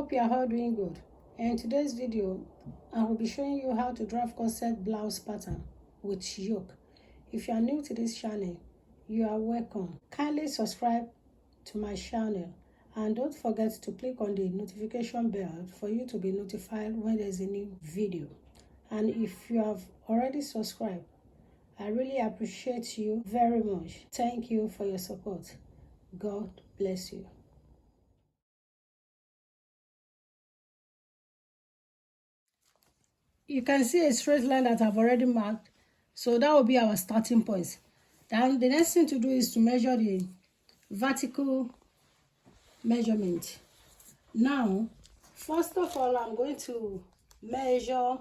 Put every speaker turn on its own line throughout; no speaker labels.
hope you are all doing good. In today's video, I will be showing you how to draft corset blouse pattern with yoke. If you are new to this channel, you are welcome. Kindly subscribe to my channel and don't forget to click on the notification bell for you to be notified when there's a new video. And if you have already subscribed, I really appreciate you very much. Thank you for your support. God bless you. You can see a straight line that I've already marked, so that will be our starting point. Then the next thing to do is to measure the vertical measurement. Now, first of all, I'm going to measure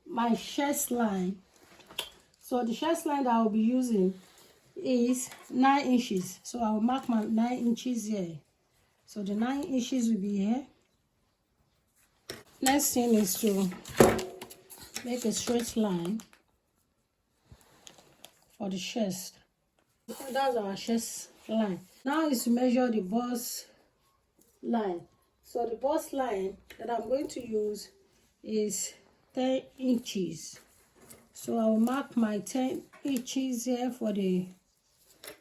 my chest line. So the chest line that I will be using is 9 inches. So I will mark my 9 inches here. So the 9 inches will be here. Next thing is to make a straight line for the chest. That's our chest line. Now is to measure the bust line. So the bust line that I'm going to use is 10 inches. So I will mark my 10 inches here for the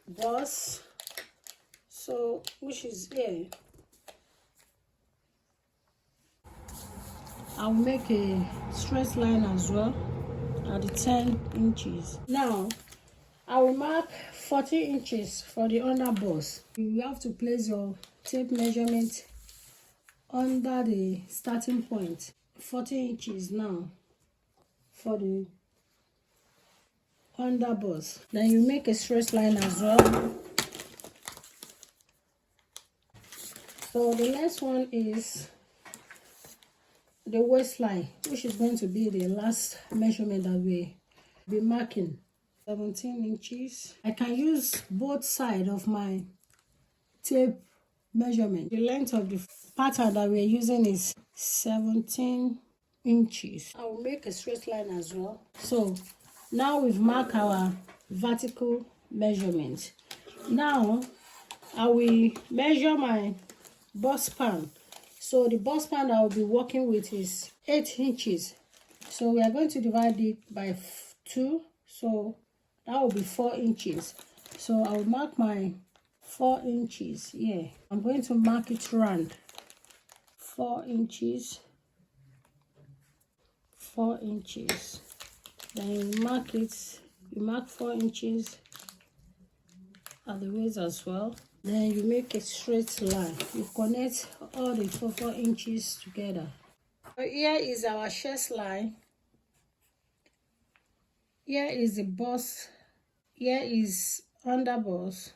bust. So which is here. I'll make a straight line as well at the 10 inches. Now, I will mark 40 inches for the under bust. You have to place your tape measurement under the starting point. 40 inches now for the under bust. Then you make a straight line as well. So the next one is the waistline, which is going to be the last measurement that we'll be marking. 17 inches. I can use both sides of my tape measurement. The length of the pattern that we're using is 17 inches. I will make a straight line as well. So now we've marked our vertical measurement. Now I will measure my bust span. So the bust span I will be working with is 8 inches. So we are going to divide it by 2. So that will be 4 inches. So I will mark my 4 inches here. I'm going to mark it round. 4 inches. 4 inches. Then you mark it. You mark 4 inches at the waist as well. Then you make a straight line. You connect all the 4 inches together. So here is our chest line. Here is the bust. Here is under bust.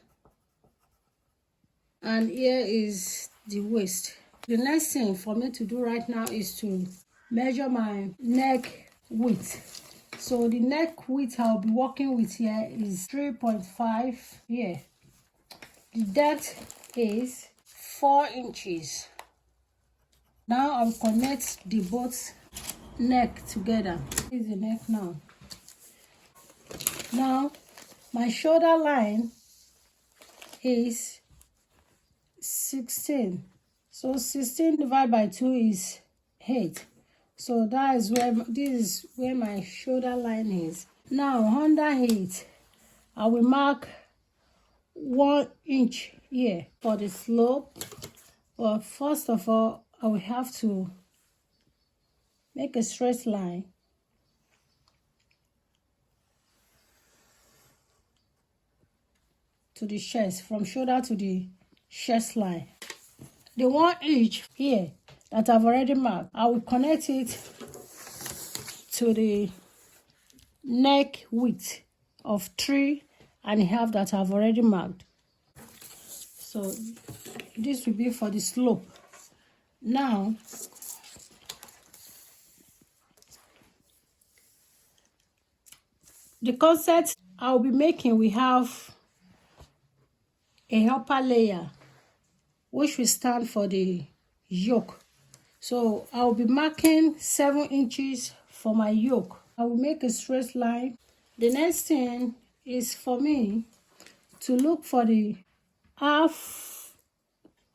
And here is the waist. The next thing for me to do right now is to measure my neck width. So the neck width I'll be working with here is 3.5 here. The depth is 4 inches. Now I'll connect the both neck together. This is the neck now. Now my shoulder line is 16. So 16 divided by 2 is 8. So that is where this is where my shoulder line is. Now under 8, I will mark 1 inch here for the slope. But first of all, I will have to make a straight line to the chest, from shoulder to the chest line. The 1 inch here that I've already marked, I will connect it to the neck width of 3.5 that I've already marked. So this will be for the slope. Now the corset I'll be making, we have a upper layer which will stand for the yoke. So I'll be marking 7 inches for my yoke. I will make a straight line. The next thing is for me to look for the half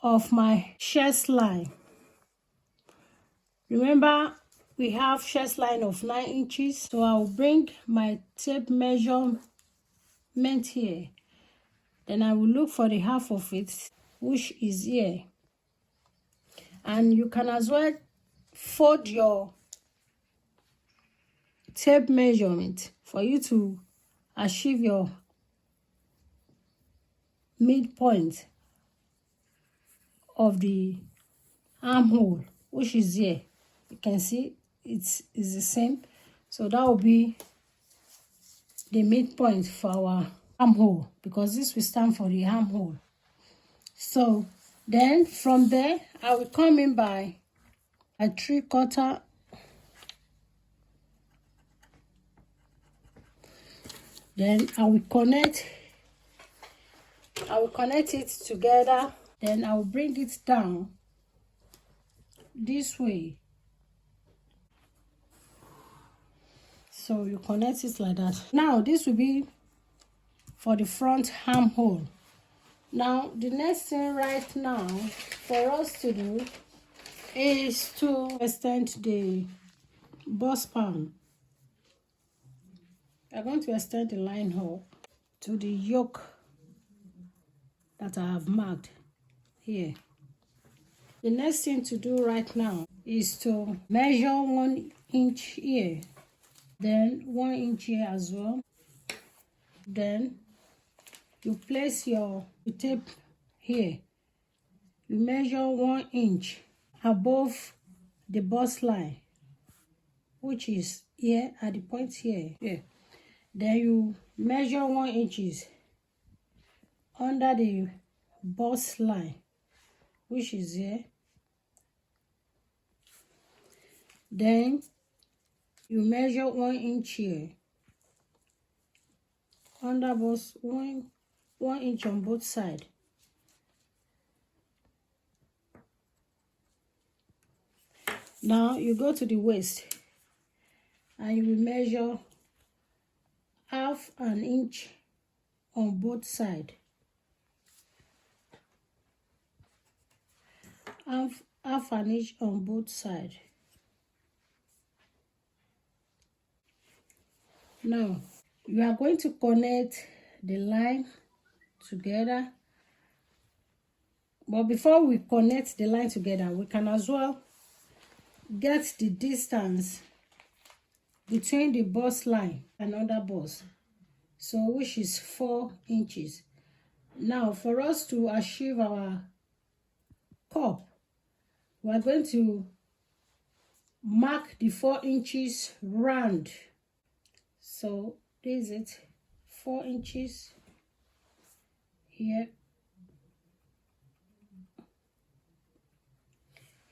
of my chest line. Remember, we have chest line of 9 inches, so I'll bring my tape measurement here. Then I will look for the half of it, which is here. And you can as well fold your tape measurement for you to achieve your midpoint of the armhole, which is here. You can see it's the same, so that will be the midpoint for our armhole, because this will stand for the armhole. So then from there I will come in by a 3/4. Then I will connect it together. Then I will bring it down this way. So you connect it like that. Now this will be for the front armhole. Now the next thing right now for us to do is to extend the bust span. I'm going to extend the line up to the yoke that I have marked here. The next thing to do right now is to measure 1 inch here, then 1 inch here as well. Then you place your tape here. You measure 1 inch above the bust line, which is here at the point here. Then you measure 1 inches under the bust line, which is here. Then you measure 1 inch here under bust, 1 inch on both sides. Now you go to the waist and you will measure half an inch on both sides. Half an inch on both sides. Now you are going to connect the line together, but before we connect the line together, we can as well get the distance between the bust line and other bust, so which is 4 inches. Now for us to achieve our cup, we are going to mark the 4 inches round. So this is it, 4 inches here.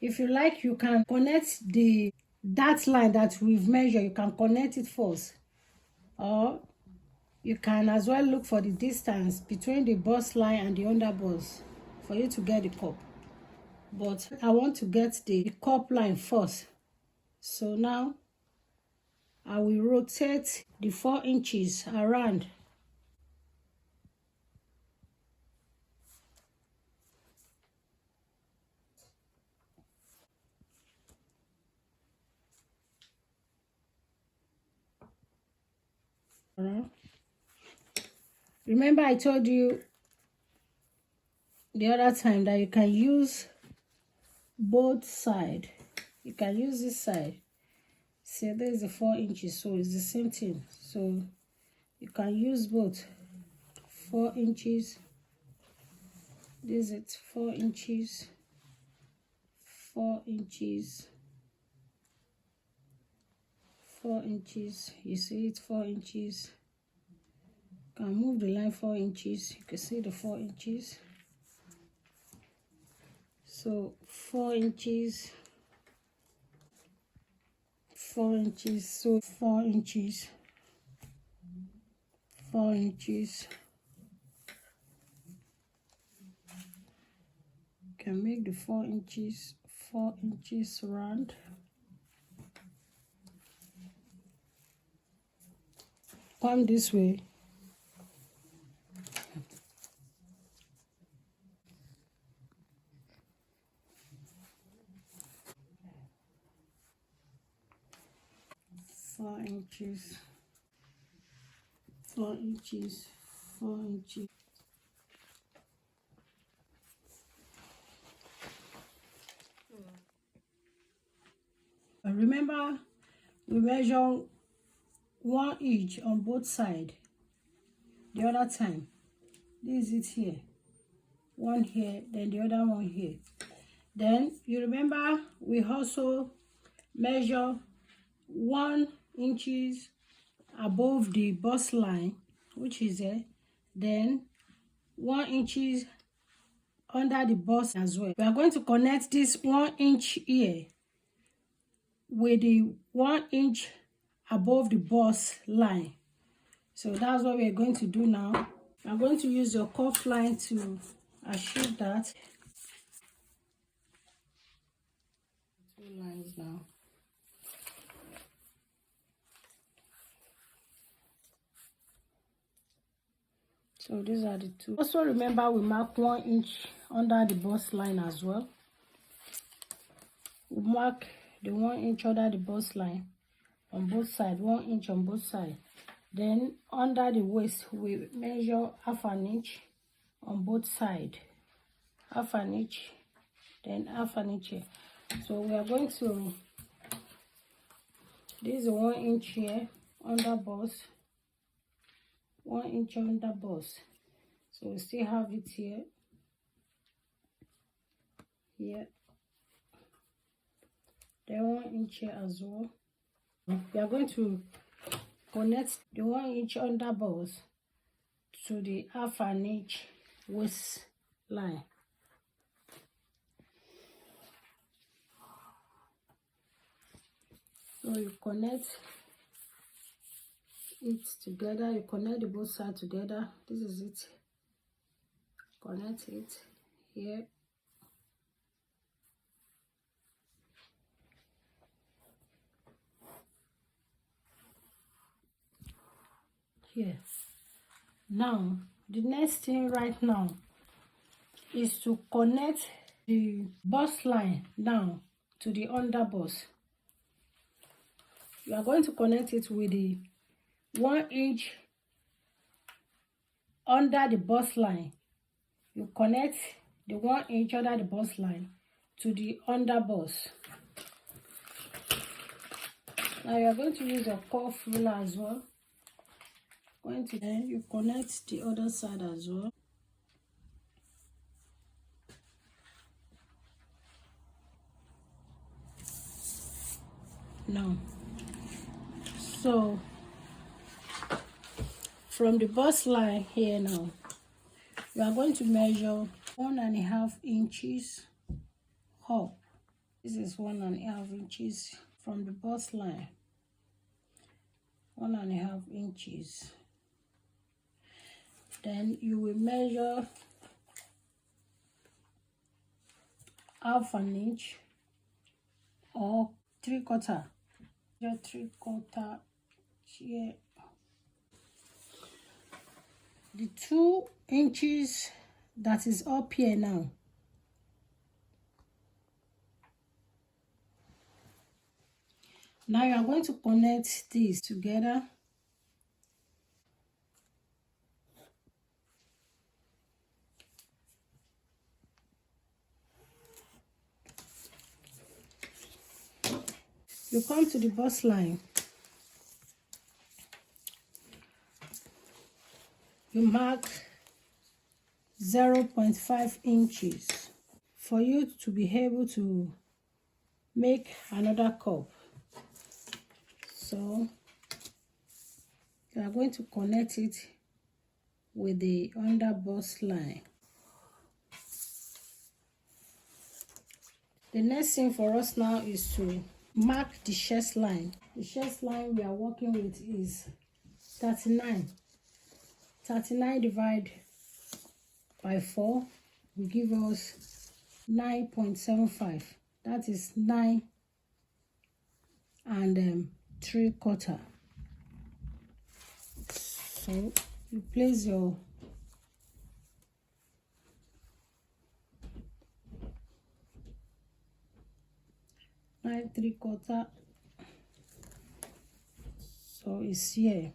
If you like, you can connect that line that we've measured, you can connect it first, or you can as well look for the distance between the bust line and the under bust for you to get the cup. But I want to get the cup line first. So now I will rotate the 4 inches around. Remember I told you the other time that you can use both sides. You can use this side. See, there's the 4 inches, so it's the same thing. So you can use both. 4 inches. This is 4 inches. 4 inches. 4 inches. You see it's 4 inches. You can move the line 4 inches. You can see the 4 inches. So 4 inches. 4 inches. So 4 inches. 4 inches. You can make the 4 inches round. Come this way. inches, 4 inches, 4 inches. Remember, we measure 1 inch on both sides. The other time, this is it here, 1 here, then the other one here. Then you remember we also measure 1 inches above the bust line, which is there, then 1 inches under the bust as well. We are going to connect this 1 inch here with the 1 inch above the bust line. So that's what we are going to do now. I'm going to use your cuff line to achieve that. 2 lines now. So these are the 2. Also remember we mark 1 inch under the bust line as well. We mark the 1 inch under the bust line on both sides, 1 inch on both sides. Then under the waist we measure ½ an inch on both sides, ½ an inch, then ½ an inch here. So we are going to, this is 1 inch here under bust, 1 inch under bust. So we still have it here, here, then 1 inch here as well. We are going to connect the 1 inch under bust to the ½ an inch waistline. So you connect it together, you connect the both sides together. This is it. Connect it here. Here. Now, the next thing right now is to connect the bust line down to the under bust. You are going to connect it with the 1 inch under the bust line. You connect the 1 inch under the bust line to the under bust. Now you are going to use a cuff ruler as well. Then you connect the other side as well. Now, so from the bust line here now, we are going to measure 1½ inches up. This is 1½ inches from the bust line. 1½ inches. Then you will measure ½ an inch or 3/4. Your 3/4 here. The 2 inches that is up here now. Now you are going to connect these together. You come to the bust line. You mark 0.5 inches for you to be able to make another cup. So you are going to connect it with the under bust line. The next thing for us now is to mark the chest line. The chest line we are working with is 39. 39 divided by 4 will give us 9.75. That is 9 and 3/4. So you place your nine 3/4. So it's here.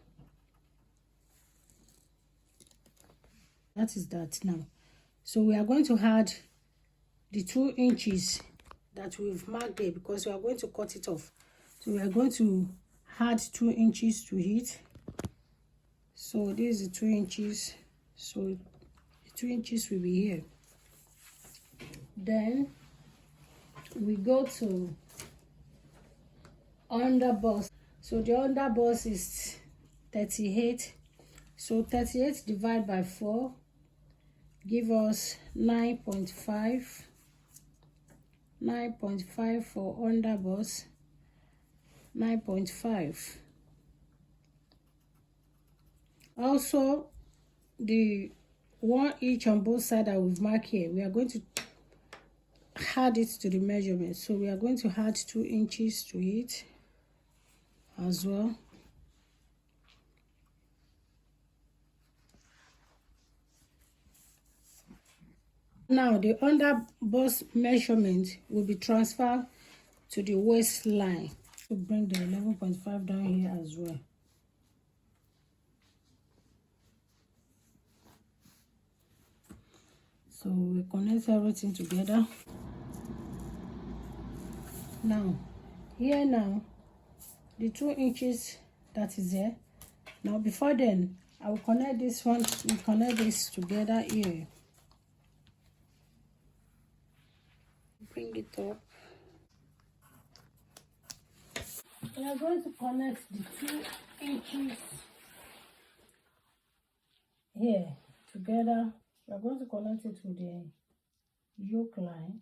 That is that now. So we are going to add the 2 inches that we've marked there, because we are going to cut it off. So we are going to add 2 inches to it. So this is the 2 inches. So the 2 inches will be here. Then we go to under bust. So the under bust is 38. So 38 divided by 4 give us 9.5. 9.5 for under bust. 9.5. Also, the 1 inch on both sides that we've marked here, we are going to add it to the measurement. So we are going to add 2 inches to it as well. Now the under bust measurement will be transferred to the waistline. To bring the 11.5 down here as well. So we connect everything together. Now here now the 2 inches that is there. Now before then I will connect this one. We connect this together here. Bring it up. We are going to connect the 2 inches here together. We are going to connect it with the yoke line.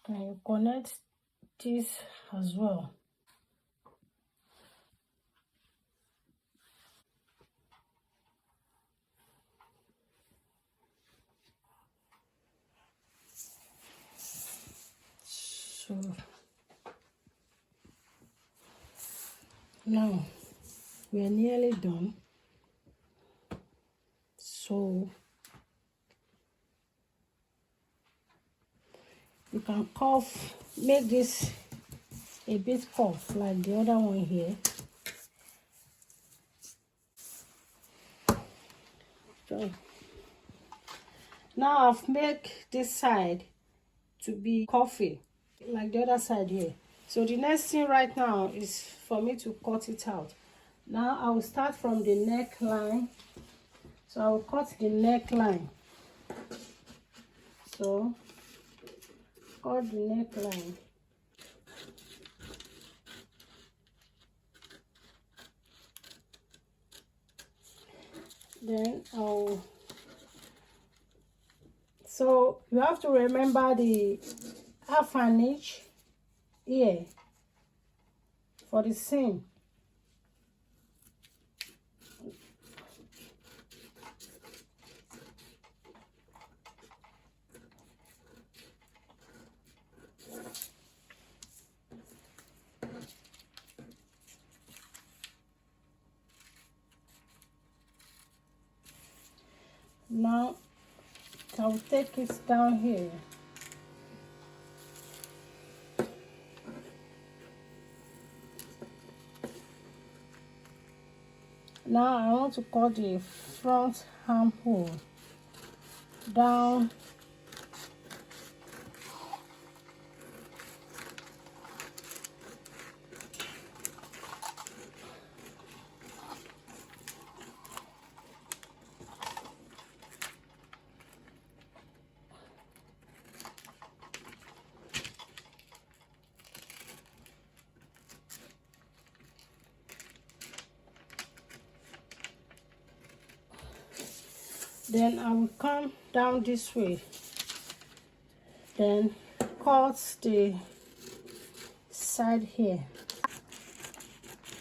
And you connect this as well. So now we are nearly done. So you can curve, make this a bit curved like the other one here. So now I've made this side to be curvy like the other side here. So the next thing right now is for me to cut it out. Now I will start from the neckline. So I will cut the neckline. So cut the neckline. Then so you have to remember the half an inch here for the seam. Now I'll take it down here. Now I want to cut the front armhole down. Then I will come down this way. Then cut the side here.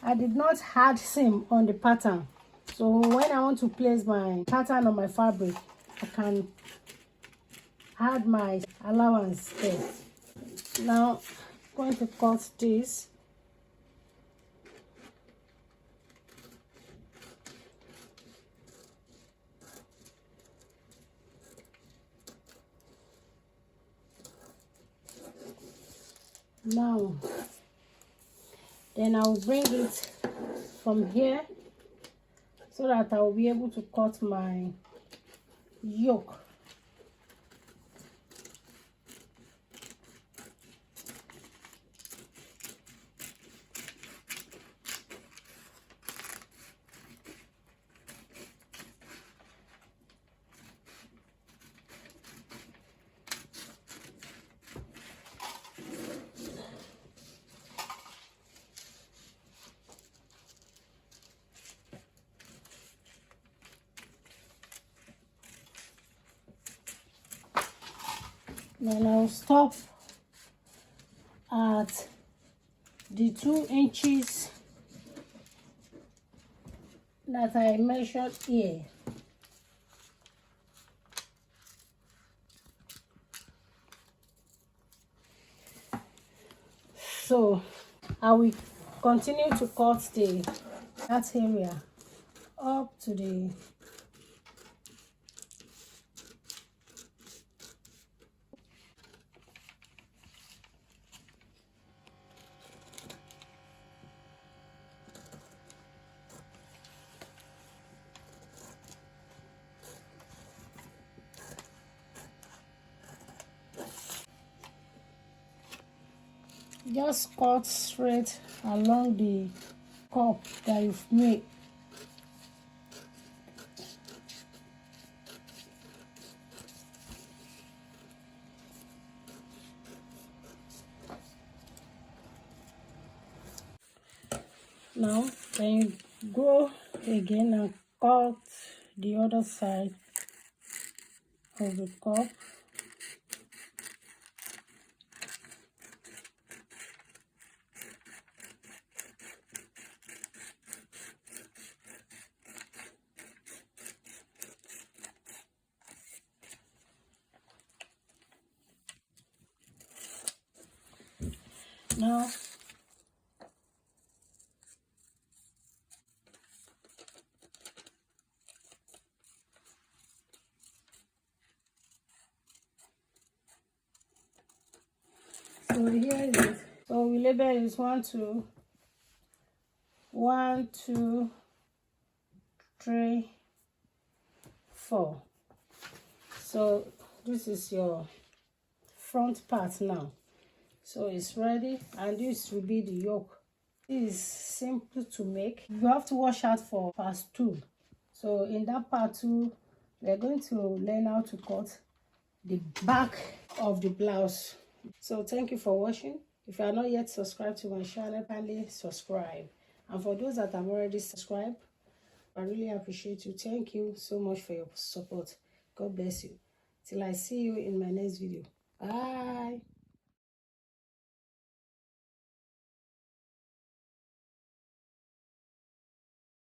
I did not add seam on the pattern. So when I want to place my pattern on my fabric, I can add my allowance there. Now I'm going to cut this. Now then I'll bring it from here so that I'll be able to cut my yoke. Then I'll stop at the 2 inches that I measured here. So I will continue to cut that area up to the just cut straight along the cup that you've made. Now then you go again and cut the other side of the cup. Now so here is it. So we label is 1 2 1 2 3 4. So this is your front part now. So it's ready, and this will be the yoke. This is simple to make. You have to watch out for part 2. So in that part 2, we're going to learn how to cut the back of the blouse. So thank you for watching. If you are not yet subscribed to my channel, kindly subscribe. And for those that have already subscribed, I really appreciate you. Thank you so much for your support. God bless you. Till I see you in my next video. Bye.